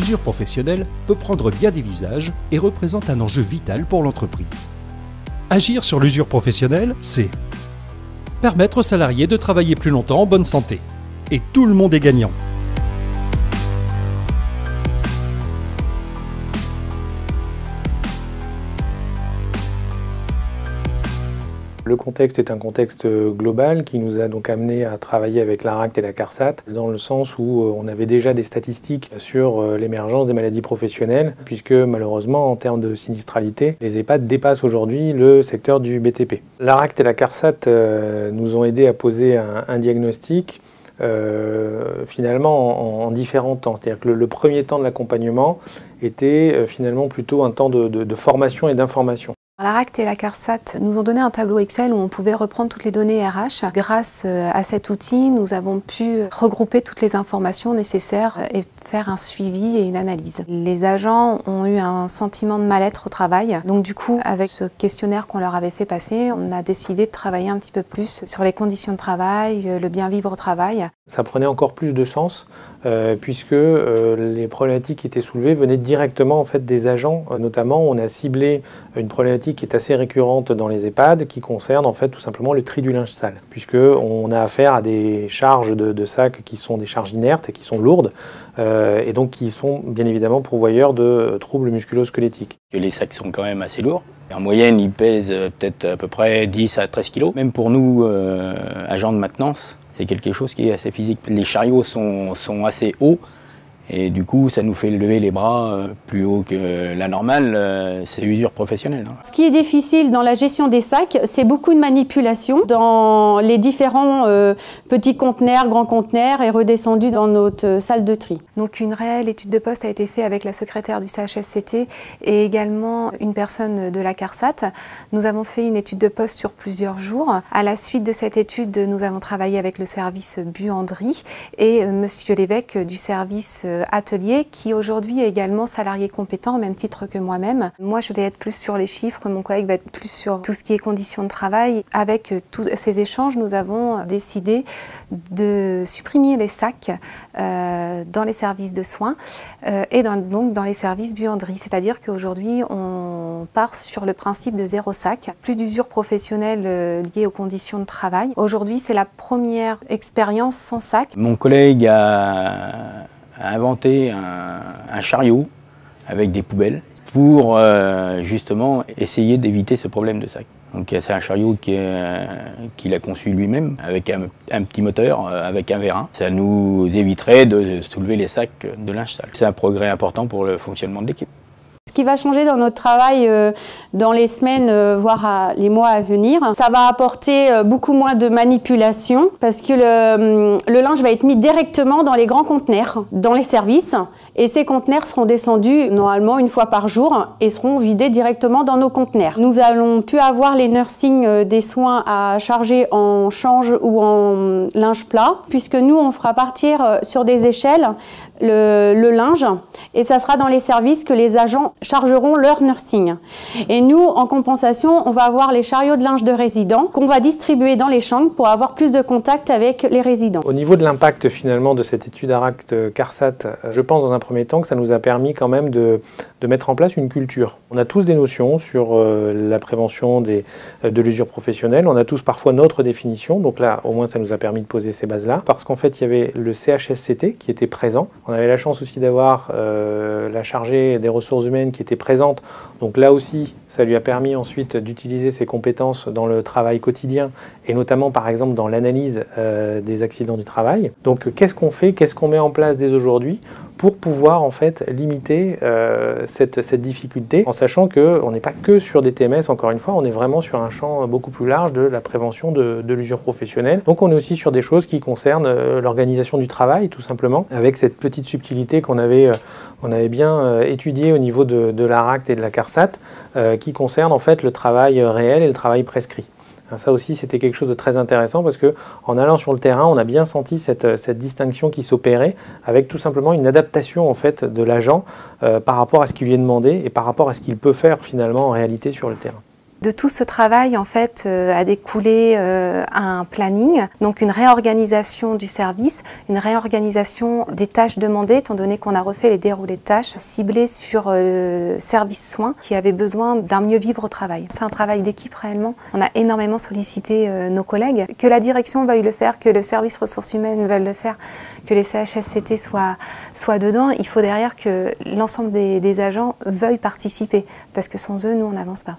L'usure professionnelle peut prendre bien des visages et représente un enjeu vital pour l'entreprise. Agir sur l'usure professionnelle, c'est permettre aux salariés de travailler plus longtemps en bonne santé. Et tout le monde est gagnant. Le contexte est un contexte global qui nous a donc amené à travailler avec l'ARACT et la CARSAT dans le sens où on avait déjà des statistiques sur l'émergence des maladies professionnelles puisque malheureusement en termes de sinistralité, les EHPAD dépassent aujourd'hui le secteur du BTP. L'ARACT et la CARSAT nous ont aidés à poser un diagnostic finalement en différents temps. C'est-à-dire que le premier temps de l'accompagnement était finalement plutôt un temps de formation et d'information. L'ARACT et la CARSAT nous ont donné un tableau Excel où on pouvait reprendre toutes les données RH. Grâce à cet outil, nous avons pu regrouper toutes les informations nécessaires et faire un suivi et une analyse. Les agents ont eu un sentiment de mal-être au travail. Donc du coup, avec ce questionnaire qu'on leur avait fait passer, on a décidé de travailler un petit peu plus sur les conditions de travail, le bien-vivre au travail. Ça prenait encore plus de sens puisque les problématiques qui étaient soulevées venaient directement en fait des agents. Notamment, on a ciblé une problématique qui est assez récurrente dans les EHPAD qui concerne en fait tout simplement le tri du linge sale, puisqu'on a affaire à des charges de sacs qui sont des charges inertes et qui sont lourdes et donc qui sont bien évidemment pourvoyeurs de troubles musculo-squelettiques. Les sacs sont quand même assez lourds. En moyenne, ils pèsent peut-être à peu près 10 à 13 kg. Même pour nous, agents de maintenance, c'est quelque chose qui est assez physique. Les chariots sont assez hauts et du coup ça nous fait lever les bras plus haut que la normale, c'est usure professionnelle. Ce qui est difficile dans la gestion des sacs, c'est beaucoup de manipulation dans les différents petits conteneurs, grands conteneurs et redescendus dans notre salle de tri. Donc une réelle étude de poste a été faite avec la secrétaire du CHSCT et également une personne de la CARSAT. Nous avons fait une étude de poste sur plusieurs jours. À la suite de cette étude, nous avons travaillé avec le service buanderie et Monsieur l'évêque du service atelier qui aujourd'hui est également salarié compétent au même titre que moi-même. Moi je vais être plus sur les chiffres, mon collègue va être plus sur tout ce qui est conditions de travail. Avec tous ces échanges, nous avons décidé de supprimer les sacs dans les services de soins et donc dans les services buanderie. C'est-à-dire qu'aujourd'hui on part sur le principe de zéro sac, plus d'usure professionnelle liée aux conditions de travail. Aujourd'hui c'est la première expérience sans sac. Mon collègue a inventé un chariot avec des poubelles pour justement essayer d'éviter ce problème de sac. Donc c'est un chariot qu'il a conçu lui-même avec un petit moteur, avec un vérin. Ça nous éviterait de soulever les sacs de linge sale. C'est un progrès important pour le fonctionnement de l'équipe. Ce qui va changer dans notre travail dans les semaines, voire les mois à venir, ça va apporter beaucoup moins de manipulation parce que le linge va être mis directement dans les grands conteneurs, dans les services. Et ces conteneurs seront descendus normalement une fois par jour et seront vidés directement dans nos conteneurs. Nous allons plus avoir les nursing des soins à charger en change ou en linge plat, puisque nous on fera partir sur des échelles le linge et ça sera dans les services que les agents chargeront leur nursing. Et nous, en compensation, on va avoir les chariots de linge de résidents qu'on va distribuer dans les chambres pour avoir plus de contact avec les résidents. Au niveau de l'impact finalement de cette étude ARACT-CARSAT, je pense dans un premier temps que ça nous a permis quand même de mettre en place une culture. On a tous des notions sur la prévention de l'usure professionnelle, on a tous parfois notre définition, donc là au moins ça nous a permis de poser ces bases-là, parce qu'en fait il y avait le CHSCT qui était présent. On avait la chance aussi d'avoir la chargée des ressources humaines qui était présente. Donc là aussi, ça lui a permis ensuite d'utiliser ses compétences dans le travail quotidien et notamment par exemple dans l'analyse des accidents du travail. Donc qu'est-ce qu'on fait, qu'est-ce qu'on met en place dès aujourd'hui pour pouvoir en fait limiter cette difficulté en sachant qu'on n'est pas que sur des TMS, encore une fois, on est vraiment sur un champ beaucoup plus large de la prévention de l'usure professionnelle. Donc on est aussi sur des choses qui concernent l'organisation du travail tout simplement, avec cette petite subtilité qu'on avait bien étudiée au niveau de l'ARACT et de la CARSAT qui concerne en fait le travail réel et le travail prescrit. Ça aussi, c'était quelque chose de très intéressant parce qu'en allant sur le terrain, on a bien senti cette distinction qui s'opérait avec tout simplement une adaptation en fait, de l'agent par rapport à ce qui lui est demandé et par rapport à ce qu'il peut faire finalement en réalité sur le terrain. De tout ce travail, en fait, a découlé un planning, donc une réorganisation du service, une réorganisation des tâches demandées, étant donné qu'on a refait les déroulés de tâches ciblés sur le service soins qui avait besoin d'un mieux vivre au travail. C'est un travail d'équipe réellement. On a énormément sollicité nos collègues. Que la direction veuille le faire, que le service ressources humaines veuille le faire, que les CHSCT soient dedans, il faut derrière que l'ensemble des agents veuillent participer, parce que sans eux, nous, on n'avance pas.